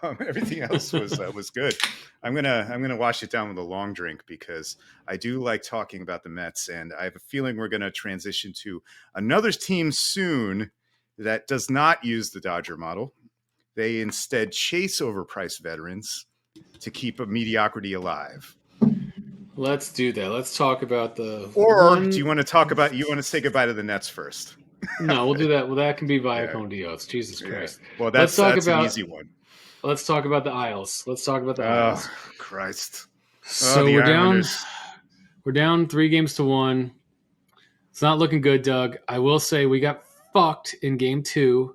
Everything else was good. I'm gonna wash it down with a long drink because I do like talking about the Mets, and I have a feeling we're gonna transition to another team soon that does not use the Dodger model. They instead chase overpriced veterans to keep a mediocrity alive. Let's do that. Let's talk about the Or do you one. want to talk about? You want to say goodbye to the Nets first? No, we'll do that. Well, that can be via Yeah, con Dios. Jesus yeah. Christ. Well, Let's talk that's an about easy one. let's talk about the Isles. Let's talk about the Oh Isles. Christ! Oh, So the we're down. Islanders. We're down 3 games to 1. It's not looking good, Doug. I will say we got fucked in game 2,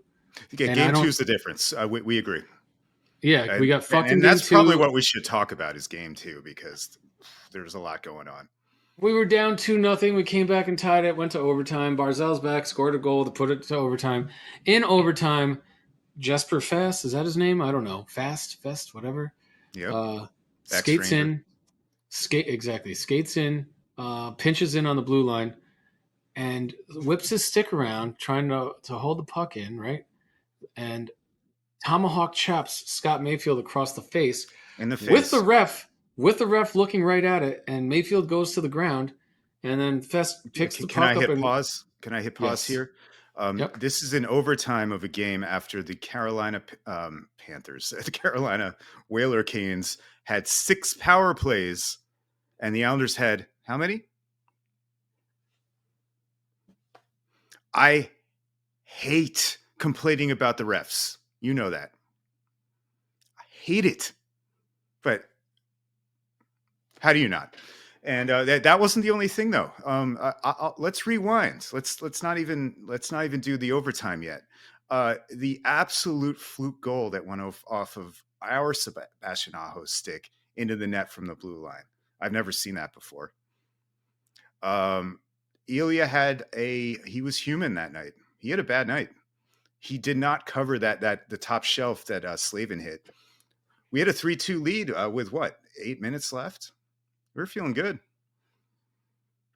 and I Game two don't. is the difference. We agree, Yeah, we got fucked in and game that's probably 2. what we should talk about is game two because there's a lot going on. We were down 2-0. We came back and tied it. Went to overtime. Barzell's back, scored a goal to put it to overtime. In overtime, Jesper Fast, is that his name? I don't know. Fest, whatever. Yep, Uh, ex skates Ranger. in, skates in, pinches in on the blue line, and whips his stick around, trying to hold the puck in, right? And tomahawk chaps Scott Mayfield across the face In the with the face. ref, with the ref looking right at it, and Mayfield goes to the ground, and then Fest picks the Can I puck up hit and pause? Can I hit pause yes, here? yep, This is an overtime of a game after the Carolina Panthers, the Carolina Whaler Canes had 6 power plays, and the Islanders had how many? I hate complaining about the refs. You know that. I hate it. But how do you not? And that wasn't the only thing, though. Let's rewind. Let's not even do the overtime yet. The absolute fluke goal that went off of our Sebastian Aho's stick into the net from the blue line. I've never seen that before. Um, Ilya he was human that night. He had a bad night. He did not cover the top shelf that Slavin hit. We had a 3-2 lead with what, 8 minutes left. We were feeling good.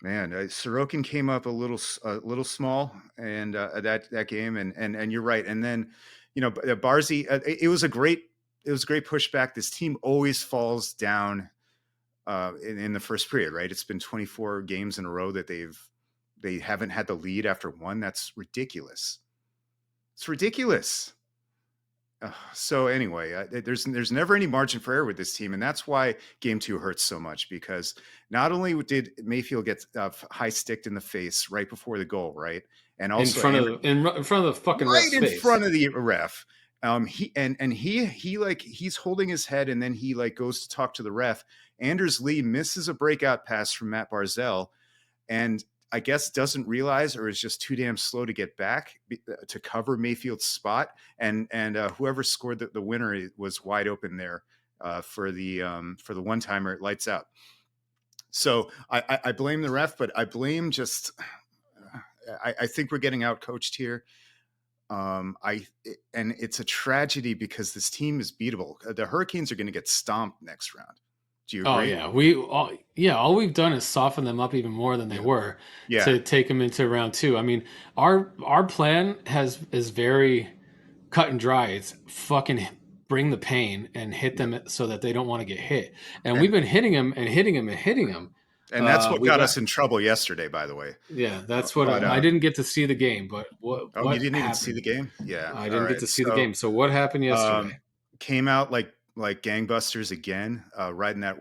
Man, Sorokin came up a little small, and that game, and you're right. And then, Barzy, it was a great pushback. This team always falls down in the first period, right? It's been 24 games in a row that they haven't had the lead after one. That's ridiculous. It's ridiculous. So anyway, there's never any margin for error with this team, and that's why Game 2 hurts so much, because not only did Mayfield get high sticked in the face right before the goal, right, and in also front of in front of the fucking right ref's in face. front of the ref. He like he's holding his head, and then he like goes to talk to the ref. Anders Lee misses a breakout pass from Matt Barzell, and I guess doesn't realize, or is just too damn slow to get back to cover Mayfield's spot, and whoever scored the winner was wide open there for the one timer. Lights out. So I blame the ref, but I blame just I think we're getting out coached here. And it's a tragedy because this team is beatable. The Hurricanes are going to get stomped next round. Do you Oh agree? yeah, all we've done is soften them up even more than they Yeah. were Yeah. to take them into round two. I mean, our plan is very cut and dry. It's fucking bring the pain and hit Yeah. them so that they don't want to get hit. And we've And been hitting them and hitting them and hitting them. that's what We've got us in trouble yesterday, by the way. Yeah, that's what But I didn't get to see the game, but oh, you what didn't even see the happened? game? Yeah. I All didn't get right. to see the So game. So what happened yesterday? came out like gangbusters again, riding that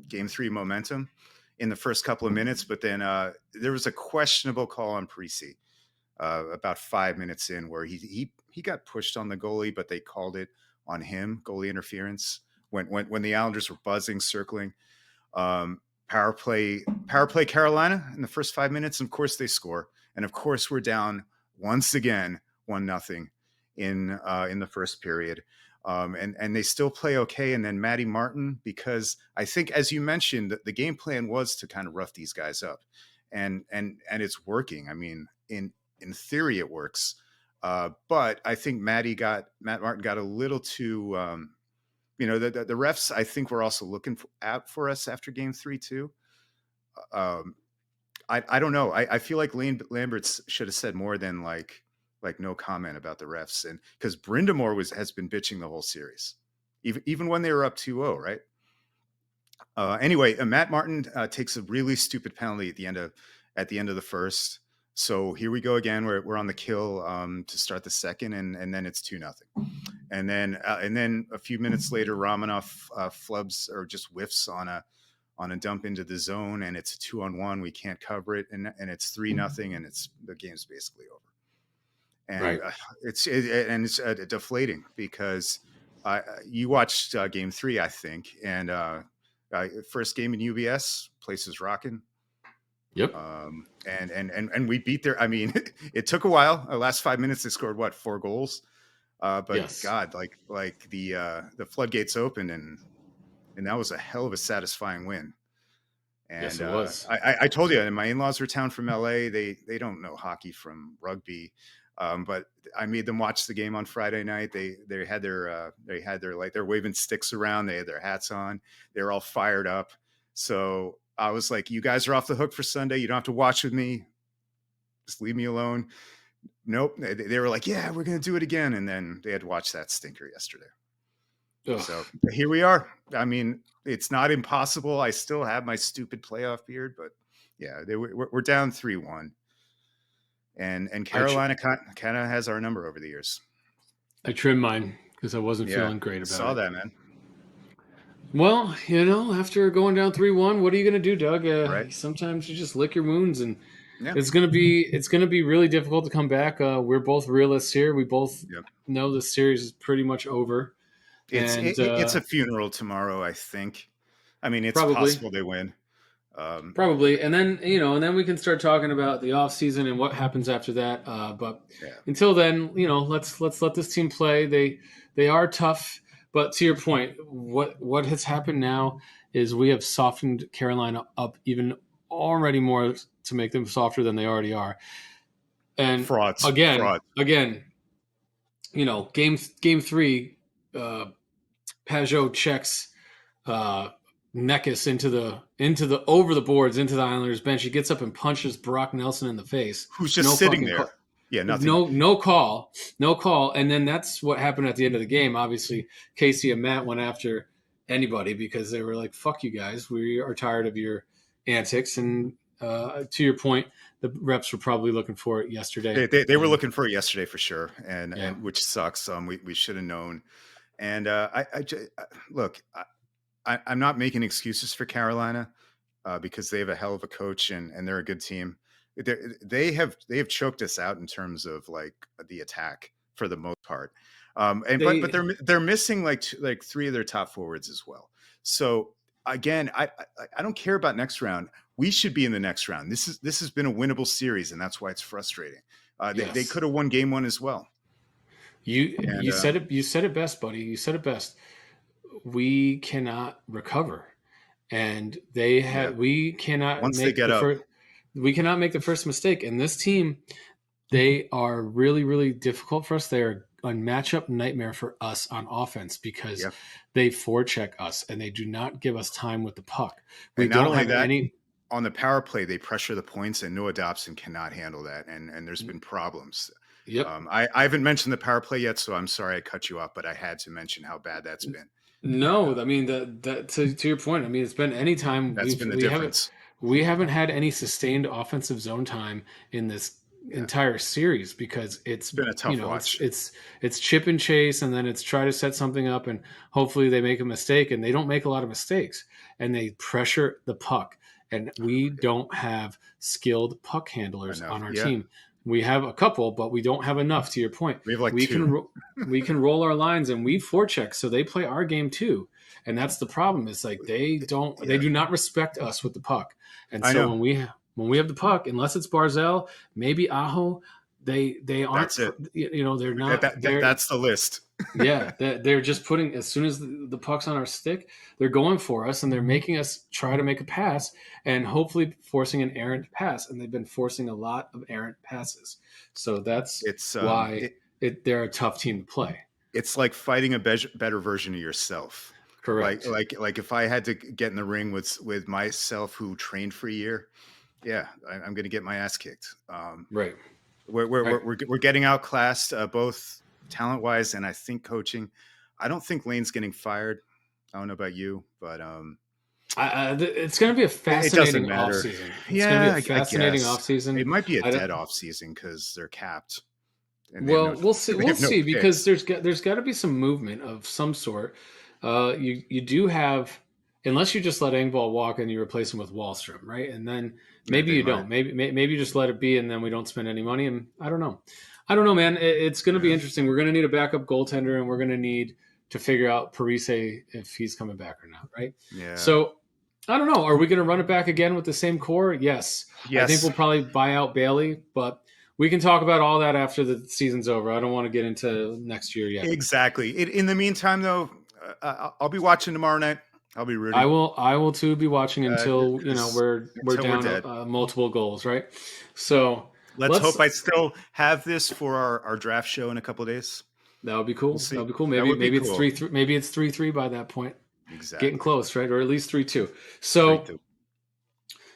game 3 momentum in the first couple of minutes, but then there was a questionable call on Precy about 5 minutes in, where he got pushed on the goalie, but they called it on him, goalie interference, when the Islanders were buzzing, circling. Um, power play Carolina in the first 5 minutes. And of course they score, and of course we're down once again 1-0 in the first period. And they still play okay. And then Matty Martin, because I think, as you mentioned, the game plan was to kind of rough these guys up, and it's working. I mean, in theory it works, but I think Matt Martin got a little too. The refs, I think, were also looking out for us after game 3 too. Um, I don't know. I feel like Lamberts should have said more than like no comment about the refs, and because Brindamore has been bitching the whole series, even when they were up 2-0, right? Anyway, Matt Martin takes a really stupid penalty at the end of the first. So here we go again. We're on the kill to start the second, and then it's 2-0. And then a few minutes later, Romanoff flubs or just whiffs on a dump into the zone, and it's a 2-on-1. We can't cover it, and it's 3-0, and the game's basically over. And Right. it's deflating, because you watched game 3, I think, and first game in UBS, place is rocking. Yep. And we beat their. I mean, it took a while. The last 5 minutes, they scored what, 4 goals. But Yes. God, like the floodgates opened, and that was a hell of a satisfying win. Yes, And it was. I told you, and my in-laws are town from LA. They don't know hockey from rugby, but I made them watch the game on Friday night. They had their like, they're waving sticks around. They had their hats on. They were all fired up. So I was like, you guys are off the hook for Sunday. You don't have to watch with me. Just leave me alone. Nope. They were like, yeah, we're going to do it again. And then they had to watch that stinker yesterday. Ugh. So here we are. I mean, it's not impossible. I still have my stupid playoff beard, but yeah, we're down 3-1. And I tr- Carolina kind of has our number over the years. I trimmed mine because I wasn't Yeah, feeling great I about saw it. that, man. Well, after going down 3-1, what are you gonna do, Doug? Right? Sometimes you just lick your wounds, and Yeah. it's gonna be really difficult to come back. We're both realists here. We both Yep. know the series is pretty much over, and It's a funeral tomorrow, I think. I mean, it's probably. possible they win. Um, Probably, and then we can start talking about the off season and what happens after that. But yeah. until then, let's let this team play. They are tough, but to your point, what has happened now is we have softened Carolina up even already more to make them softer than they already are. And Frauds. again, Fraud. again, game three, Pajot checks uh, Neckis into the over the boards into the Islanders bench. He gets up and punches Brock Nelson in the face. Who's just No sitting fucking there. call. Yeah, nothing. No call. No call. And then that's what happened at the end of the game. Obviously, Casey and Matt went after anybody because they were like, "Fuck you guys. We are tired of your antics." And to your point, the reps were probably looking for it yesterday. They were And looking for it yesterday for sure, yeah, and which sucks. We should have known. And look, I'm not making excuses for Carolina because they have a hell of a coach and they're a good team. They have choked us out in terms of like the attack for the most part. But they they're missing like three of their top forwards as well. So again, I don't care about next round. We should be in the next round. This has been a winnable series, and that's why it's frustrating. They yes. could have won game one as well. And You said it. You said it best, buddy. You said it best. We cannot recover, and they yeah, had. We cannot once they make get the up, first. We cannot make the first mistake. And this team, they are really, really difficult for us. They are a matchup nightmare for us on offense because yeah. they forecheck us and they do not give us time with the puck. We And not don't only have that, any. on the power play, they pressure the points, and Noah Dobson cannot handle that. And there's been problems. Yep. I haven't mentioned the power play yet, so I'm sorry I cut you off, but I had to mention how bad that's been. And No, I mean that to your point. I mean, it's been any time that's been the we haven't difference. had any sustained offensive zone time in this Yeah, entire series because it's been a tough it's watch. it's chip and chase and then it's try to set something up and hopefully they make a mistake and they don't make a lot of mistakes and they pressure the puck and we don't have skilled puck handlers on Enough. our Yeah, team. We have a couple, but we don't have enough. To your point, we have like we two. can we can roll our lines and we forecheck, so they play our game too. And that's the problem. It's like they Yeah, do not respect us with the puck. And I so know. when we have the puck, unless it's Barzell, maybe Aho, they aren't That's it. they're not they're That's the list. yeah, they're just putting as soon as the puck's on our stick, they're going for us and they're making us try to make a pass and hopefully forcing an errant pass. And they've been forcing a lot of errant passes. So that's It's why they're a tough team to play. it's like fighting a better version of yourself. Correct. Like if I had to get in the ring with myself who trained for a year, yeah, I'm going to get my ass kicked. Right. We're getting outclassed both talent wise and I think coaching. I don't think Lane's getting fired. I don't know about you, but It's going to be a it doesn't fascinating matter. offseason. It's going to be Yeah, a I fascinating guess offseason. it might be a I don't, dead off season because they're capped and they have no well, we'll see. they We'll have no see because picks. there's got to be some movement of some sort. You do have, unless you just let Engvall walk and you replace him with Wallstrom, right? And then Yeah, maybe they you might. don't. Maybe you just let it be, and then we don't spend any money. And I don't know. I don't know, man. It's going to be Yeah, interesting. We're going to need a backup goaltender, and we're going to need to figure out Parise if he's coming back or not, right? yeah. So I don't know. Are we going to run it back again with the same core? Yes. I think Yes, we'll probably buy out Bailey, but we can talk about all that after the season's over. I don't want to get into next year yet. exactly. In the meantime, though, I'll be watching tomorrow night. I'll be I rooting will. I will too be watching until because we're until we're down dead. multiple goals, right? So Let's let's. hope I still have this for our draft show in a couple of days. That would be We'll cool. That see. would be cool. That Maybe would be maybe it's cool. 3-3. Maybe it's 3-3 by that point. Getting Exactly. close, right? Or at least 3-2. Three So two.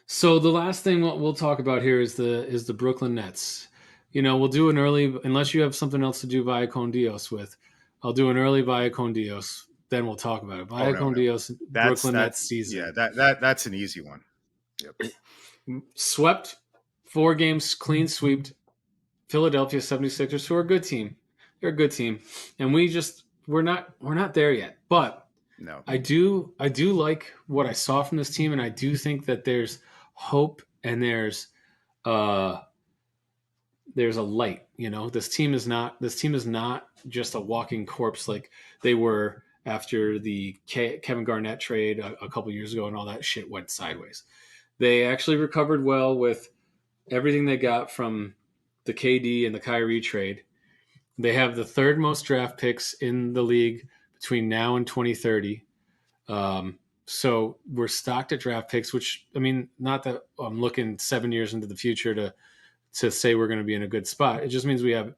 So the last thing we'll talk about here is the Brooklyn Nets. We'll do an early unless you have something else to do via Con Dios with. I'll do an early via Con Dios. Then we'll talk about it. Oh Via no, Con no, Dios that's Brooklyn Nets yeah, season. that's an easy one. Yep. Swept 4 games, clean swept Philadelphia 76ers, who are a good team. They're a good team. And we're not there yet. But No, I do like what I saw from this team, and I do think that there's hope and uh there's a light. This team is not just a walking corpse like they were after the Kevin Garnett trade a couple years ago, and all that shit went sideways. They actually recovered well with everything they got from the KD and the Kyrie trade. They have the third most draft picks in the league between now and 2030. So we're stocked at draft picks, which, I mean, not that I'm looking 7 years into the future to say we're going to be in a good spot. It just means we have,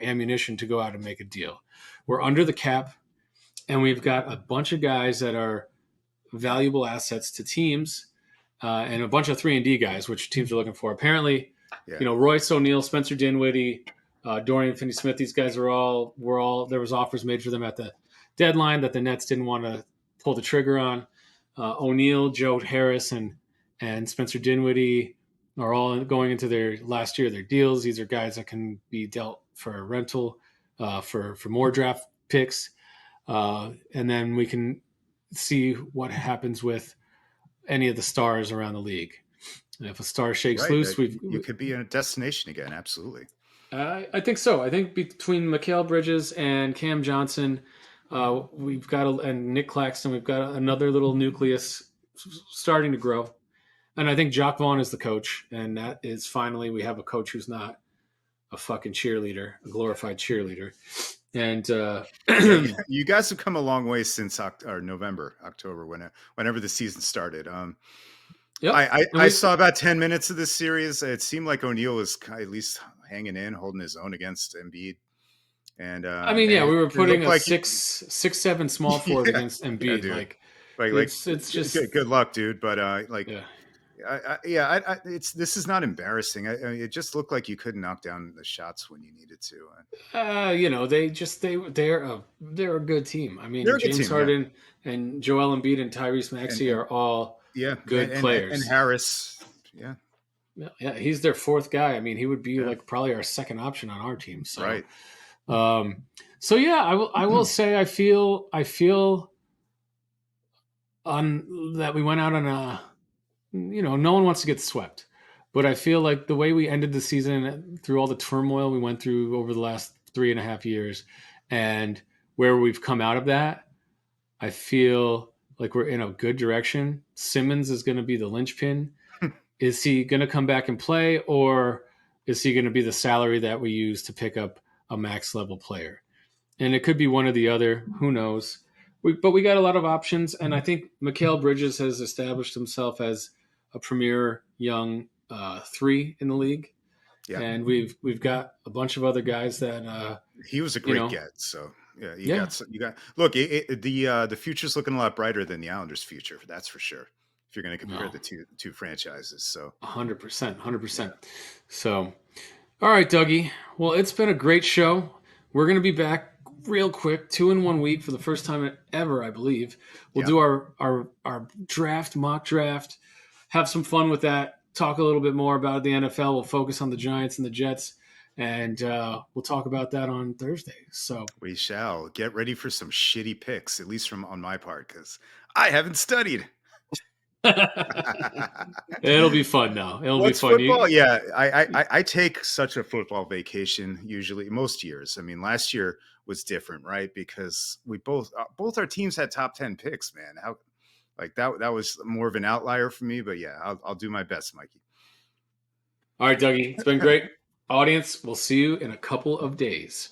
ammunition to go out and make a deal. We're under the cap, and we've got a bunch of guys that are valuable assets to teams, and a bunch of 3-and-D guys, which teams are looking for. Apparently, yeah, Royce O'Neal, Spencer Dinwiddie, Dorian Finney-Smith. These guys were all. There was offers made for them at the deadline that the Nets didn't want to pull the trigger on. O'Neal, Joe Harris, and Spencer Dinwiddie are all going into their last year of their deals. These are guys that can be dealt for a rental, for more draft picks, and then we can see what happens with any of the stars around the league. And if a star shakes right. loose, You could be in a destination again. Absolutely. I think so. I think between Mikal Bridges and Cam Johnson, we've got and Nick Claxton, we've got another little nucleus starting to grow. And I think Jock Vaughn is the coach, and that is finally we have a coach who's not a fucking cheerleader, a glorified cheerleader. And Yeah, you guys have come a long way since November, October, whenever the season started. yep, and I we. saw about 10 minutes of this series. It seemed like O'Neal was at least hanging in, holding his own against Embiid, I mean, and yeah, it, we were it putting looked a like six seven small forward yeah, against yeah, Embiid. dude. Like Like it's just good luck, dude. But like yeah. yeah, it's this is not embarrassing. It just looked like you couldn't knock down the shots when you needed to. They're a good team. I mean, They're a good James team, yeah, Harden and Joel Embiid and Tyrese Maxey and are all yeah, good and players. Harris, yeah, Yeah, yeah, he's their fourth guy. I mean, he would be yeah, like probably our second option on our team. So, right. um, so yeah, I will say I feel on that we went out on a no one wants to get swept, but I feel like the way we ended the season through all the turmoil we went through over the last 3.5 years, and where we've come out of that, I feel like we're in a good direction. Simmons is going to be the linchpin. Is he going to come back and play, or is he going to be the salary that we use to pick up a max level player? And it could be one or the other. Who knows? But we got a lot of options, and I think Mikal Bridges has established himself as a premier young three in the league, Yeah, and we've got a bunch of other guys that he was a you great know, get. So yeah, yeah, you got look. The future's looking a lot brighter than the Islanders' future. That's for sure. If you're going to compare no, the two franchises, so 100%, hundred yeah, percent. So, all right, Dougie. Well, it's been a great show. We're gonna be back real quick, 2 in 1 week for the first time ever, I believe. We'll yeah, do our draft, mock draft, have some fun with that. Talk a little bit more about the NFL. We'll focus on the Giants and the Jets, and we'll talk about that on Thursday. So we shall get ready for some shitty picks, at least from on my part, because I haven't studied. it'll be fun now. It'll be What's fun. football? Yeah, I take such a football vacation usually most years. I mean, last year was different, right? Because we both our teams had top 10 picks, man. How like that was more of an outlier for me, but yeah, I'll do my best, Mikey. All right, Dougie. It's been great. Audience, we'll see you in a couple of days.